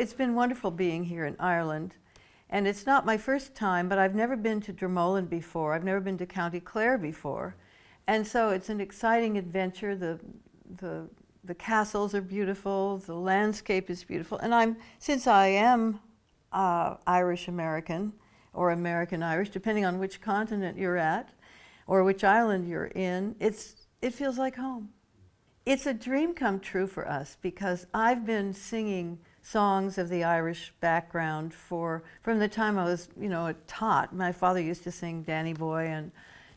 it's been wonderful being here in Ireland. And it's not my first time, but I've never been to Dromoland before. I've never been to County Clare before. And so it's an exciting adventure. The castles are beautiful, the landscape is beautiful. And since I am Irish American, or American Irish, depending on which continent you're at, or which island you're in, it feels like home. It's a dream come true for us because I've been singing songs of the Irish background from the time I was, a tot. My father used to sing Danny Boy and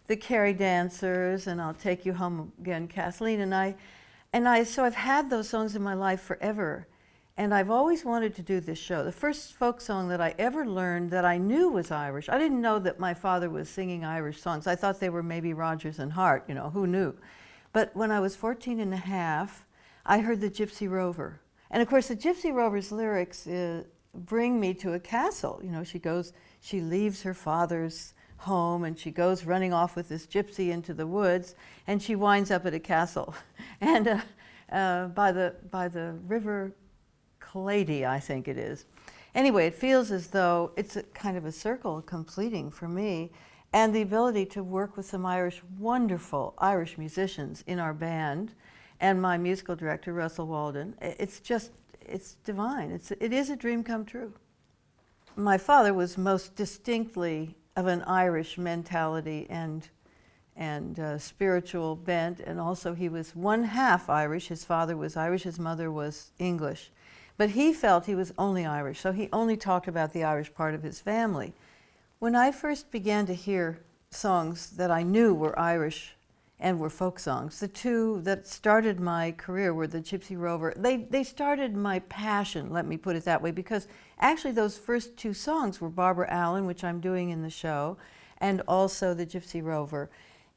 the Kerry Dancers and I'll Take You Home Again, Kathleen. So I've had those songs in my life forever. And I've always wanted to do this show. The first folk song that I ever learned that I knew was Irish, I didn't know that my father was singing Irish songs. I thought they were maybe Rodgers and Hart, who knew? But when I was 14 and a half, I heard the Gypsy Rover. And of course, the Gypsy Rover's lyrics bring me to a castle. She leaves her father's home and she goes running off with this gypsy into the woods and she winds up at a castle. And by the river Clady, I think it is. Anyway, it feels as though it's a kind of a circle completing for me, and the ability to work with some wonderful Irish musicians in our band, and my musical director, Russell Walden. It's divine. It is a dream come true. My father was most distinctly of an Irish mentality and spiritual bent, and also he was one half Irish. His father was Irish, his mother was English. But he felt he was only Irish, so he only talked about the Irish part of his family. When I first began to hear songs that I knew were Irish and were folk songs, the two that started my career were the Gypsy Rover. They started my passion, let me put it that way, because actually those first two songs were Barbara Allen, which I'm doing in the show, and also the Gypsy Rover.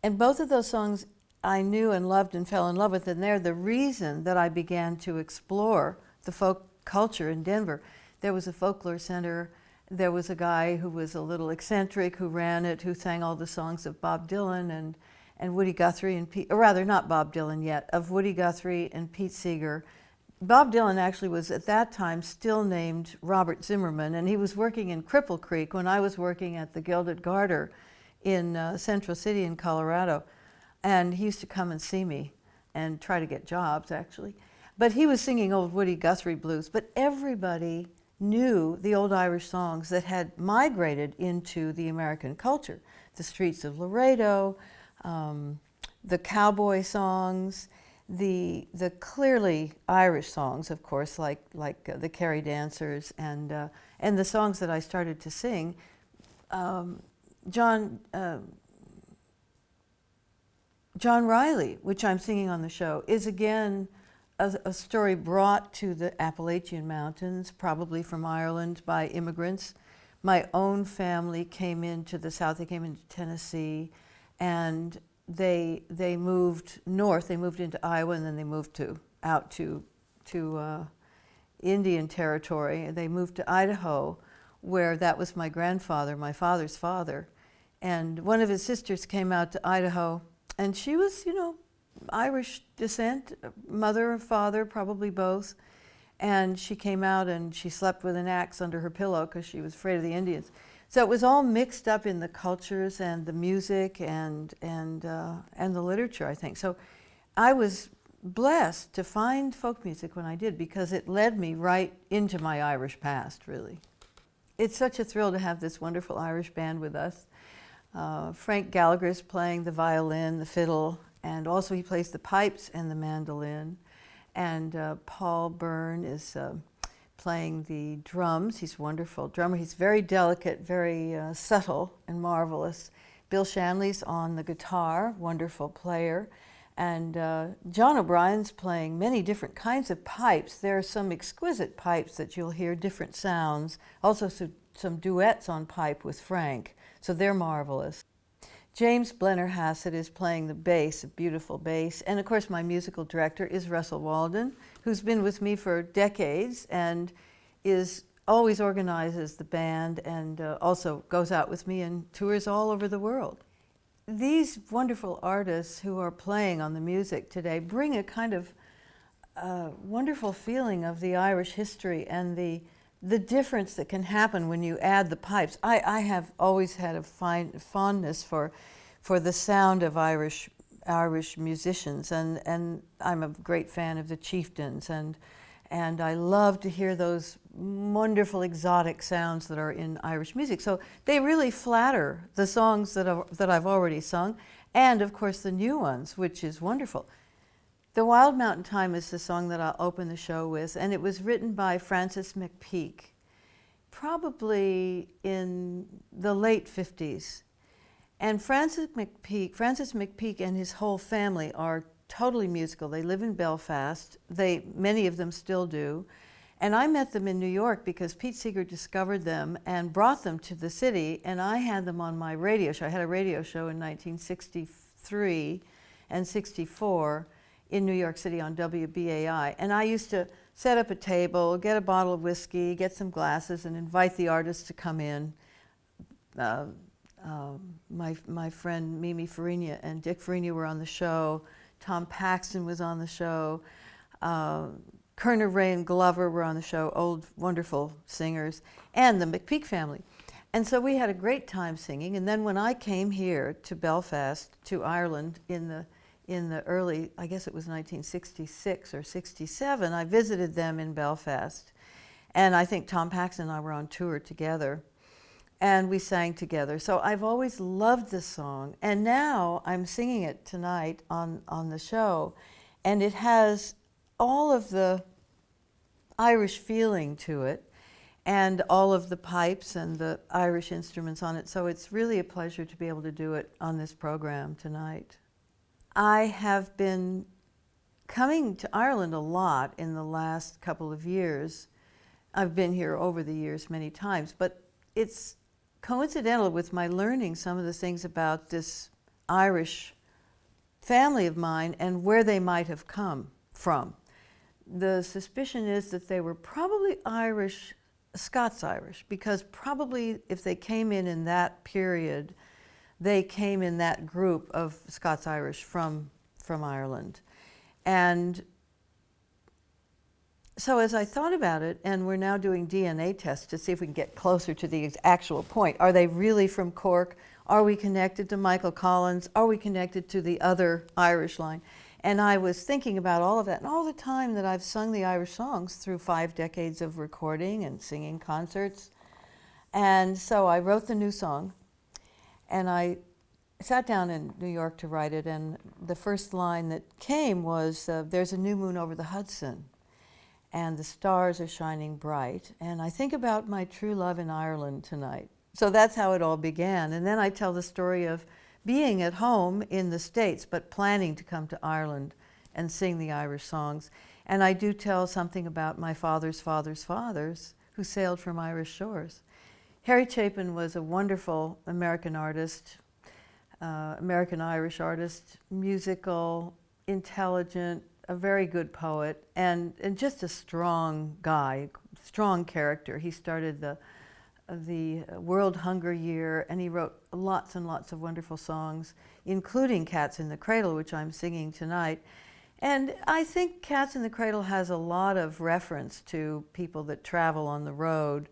And both of those songs I knew and loved and fell in love with, and they're the reason that I began to explore the folk culture in Denver. There was a folklore center. There was a guy who was a little eccentric who ran it, who sang all the songs of Bob Dylan and Woody Guthrie and Pete, or rather not Bob Dylan yet, of Woody Guthrie and Pete Seeger. Bob Dylan actually was at that time still named Robert Zimmerman, and he was working in Cripple Creek when I was working at the Gilded Garter in Central City in Colorado. And he used to come and see me and try to get jobs, actually. But he was singing old Woody Guthrie blues, but everybody knew the old Irish songs that had migrated into the American culture. The Streets of Laredo, the cowboy songs, the clearly Irish songs, of course, like the Kerry Dancers, and the songs that I started to sing. John Riley, which I'm singing on the show, is again a story brought to the Appalachian Mountains, probably from Ireland, by immigrants. My own family came into the South, they came into Tennessee, and they moved north, they moved into Iowa, and then they moved out to Indian Territory. They moved to Idaho, where that was my grandfather, my father's father. And one of his sisters came out to Idaho, and she was, Irish descent, mother or father, probably both. And she came out and she slept with an axe under her pillow because she was afraid of the Indians. So it was all mixed up in the cultures and the music and the literature, I think. So I was blessed to find folk music when I did, because it led me right into my Irish past, really. It's such a thrill to have this wonderful Irish band with us. Frank Gallagher is playing the violin, the fiddle, and also he plays the pipes and the mandolin. And Paul Byrne is playing the drums. He's a wonderful drummer. He's very delicate, very subtle and marvelous. Bill Shanley's on the guitar, wonderful player. And John O'Brien's playing many different kinds of pipes. There are some exquisite pipes that you'll hear different sounds. Also some duets on pipe with Frank, so they're marvelous. James Blennerhassett is playing the bass, a beautiful bass. And of course, my musical director is Russell Walden, who's been with me for decades and always organizes the band and also goes out with me and tours all over the world. These wonderful artists who are playing on the music today bring a kind of wonderful feeling of the Irish history and the the difference that can happen when you add the pipes. I have always had a fondness for the sound of Irish musicians, and I'm a great fan of the Chieftains, and I love to hear those wonderful exotic sounds that are in Irish music. So they really flatter the songs that I've already sung, and of course the new ones, which is wonderful. The Wild Mountain Thyme is the song that I'll open the show with, and it was written by Francis McPeak, probably in the late 50s. And Francis McPeak and his whole family are totally musical. They live in Belfast. Many of them still do. And I met them in New York because Pete Seeger discovered them and brought them to the city, and I had them on my radio show. I had a radio show in 1963 and 64 in New York City on WBAI. And I used to set up a table, get a bottle of whiskey, get some glasses, and invite the artists to come in. My friend Mimi Farina and Dick Farina were on the show. Tom Paxton was on the show. Kerner, Ray, and Glover were on the show, old wonderful singers, and the McPeak family. And so we had a great time singing. And then when I came here to Belfast, to Ireland, in the early, I guess it was 1966 or 67, I visited them in Belfast. And I think Tom Paxton and I were on tour together. And we sang together. So I've always loved this song. And now I'm singing it tonight on the show. And it has all of the Irish feeling to it, and all of the pipes and the Irish instruments on it. So it's really a pleasure to be able to do it on this program tonight. I have been coming to Ireland a lot in the last couple of years. I've been here over the years many times, but it's coincidental with my learning some of the things about this Irish family of mine and where they might have come from. The suspicion is that they were probably Irish, Scots-Irish, because probably if they came in that period, they came in that group of Scots-Irish from Ireland. And so as I thought about it, and we're now doing DNA tests to see if we can get closer to the actual point. Are they really from Cork? Are we connected to Michael Collins? Are we connected to the other Irish line? And I was thinking about all of that, and all the time that I've sung the Irish songs through 5 decades of recording and singing concerts. And so I wrote the new song, and I sat down in New York to write it, and the first line that came was, there's a new moon over the Hudson, and the stars are shining bright, and I think about my true love in Ireland tonight. So that's how it all began. And then I tell the story of being at home in the States, but planning to come to Ireland and sing the Irish songs. And I do tell something about my father's father's fathers who sailed from Irish shores. Harry Chapin was a wonderful American artist, American-Irish artist, musical, intelligent, a very good poet, and just a strong guy, strong character. He started the World Hunger Year, and he wrote lots and lots of wonderful songs, including Cats in the Cradle, which I'm singing tonight. And I think Cats in the Cradle has a lot of reference to people that travel on the road,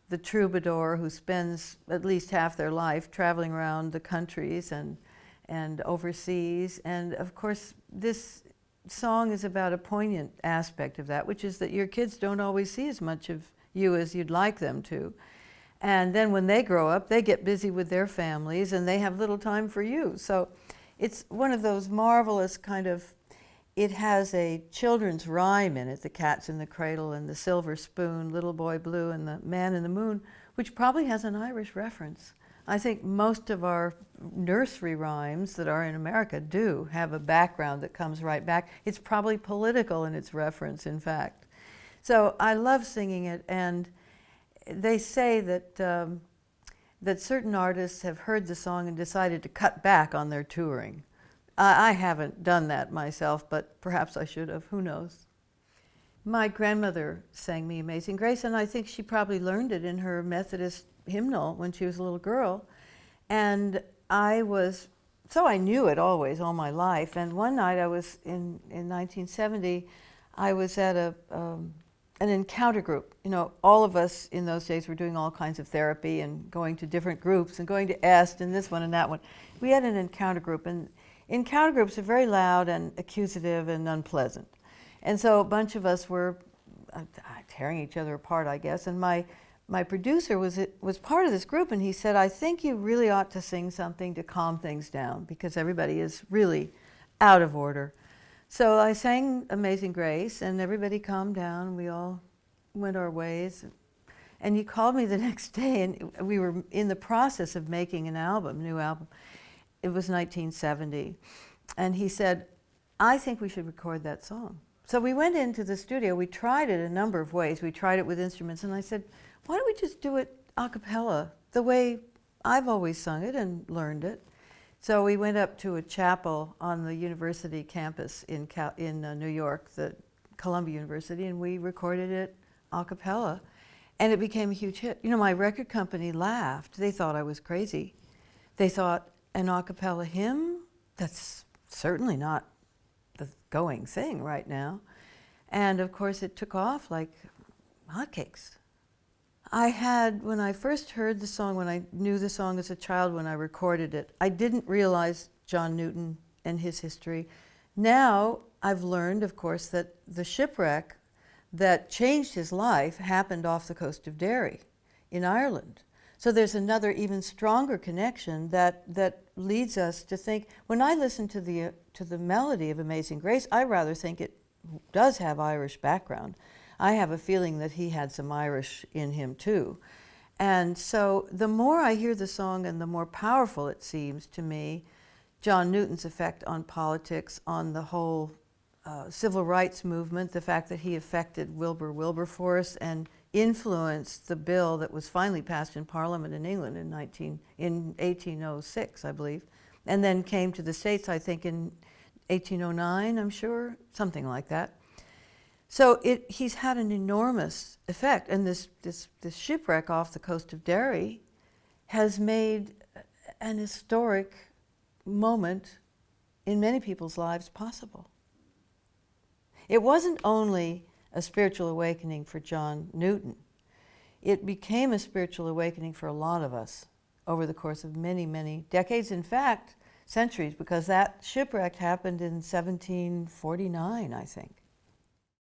the troubadour who spends at least half their life traveling around the countries and overseas. And of course, this song is about a poignant aspect of that, which is that your kids don't always see as much of you as you'd like them to. And then when they grow up, they get busy with their families and they have little time for you. So it's one of those marvelous kind of, it has a children's rhyme in it, the Cats in the Cradle and the Silver Spoon, Little Boy Blue and the Man in the Moon, which probably has an Irish reference. I think most of our nursery rhymes that are in America do have a background that comes right back. It's probably political in its reference, in fact. So I love singing it, and they say that that certain artists have heard the song and decided to cut back on their touring. I haven't done that myself, but perhaps I should have, who knows. My grandmother sang me Amazing Grace, and I think she probably learned it in her Methodist hymnal when she was a little girl. And I knew it always, all my life. And one night I was in 1970, I was at an encounter group. You know, all of us in those days were doing all kinds of therapy and going to different groups and going to EST and this one and that one. We had an encounter group, and encounter groups are very loud and accusative and unpleasant. And so a bunch of us were tearing each other apart, I guess. And my producer was part of this group, and he said, I think you really ought to sing something to calm things down because everybody is really out of order. So I sang Amazing Grace, and everybody calmed down. We all went our ways. And he called me the next day, and we were in the process of making an album, new album. It was 1970. And he said, I think we should record that song. So we went into the studio. We tried it a number of ways. We tried it with instruments, and I said, why don't we just do it a cappella, the way I've always sung it and learned it. So we went up to a chapel on the university campus in New York, the Columbia University, and we recorded it a cappella, and it became a huge hit. You know, my record company laughed. They thought I was crazy. They thought, an a cappella hymn? That's certainly not the going thing right now. And of course it took off like hotcakes. I had, when I first heard the song, when I knew the song as a child, when I recorded it, I didn't realize John Newton and his history. Now I've learned, of course, that the shipwreck that changed his life happened off the coast of Derry in Ireland. So there's another even stronger connection that leads us to think, when I listen to the melody of Amazing Grace, I rather think it does have Irish background. I have a feeling that he had some Irish in him too. And so the more I hear the song and the more powerful it seems to me, John Newton's effect on politics, on the whole civil rights movement, the fact that he affected Wilberforce and influenced the bill that was finally passed in Parliament in England in 1806, I believe, and then came to the States, I think, in 1809, I'm sure, something like that. So he's had an enormous effect, and this shipwreck off the coast of Derry has made an historic moment in many people's lives possible. It wasn't only a spiritual awakening for John Newton. It became a spiritual awakening for a lot of us over the course of many, many decades, in fact, centuries, because that shipwreck happened in 1749, I think.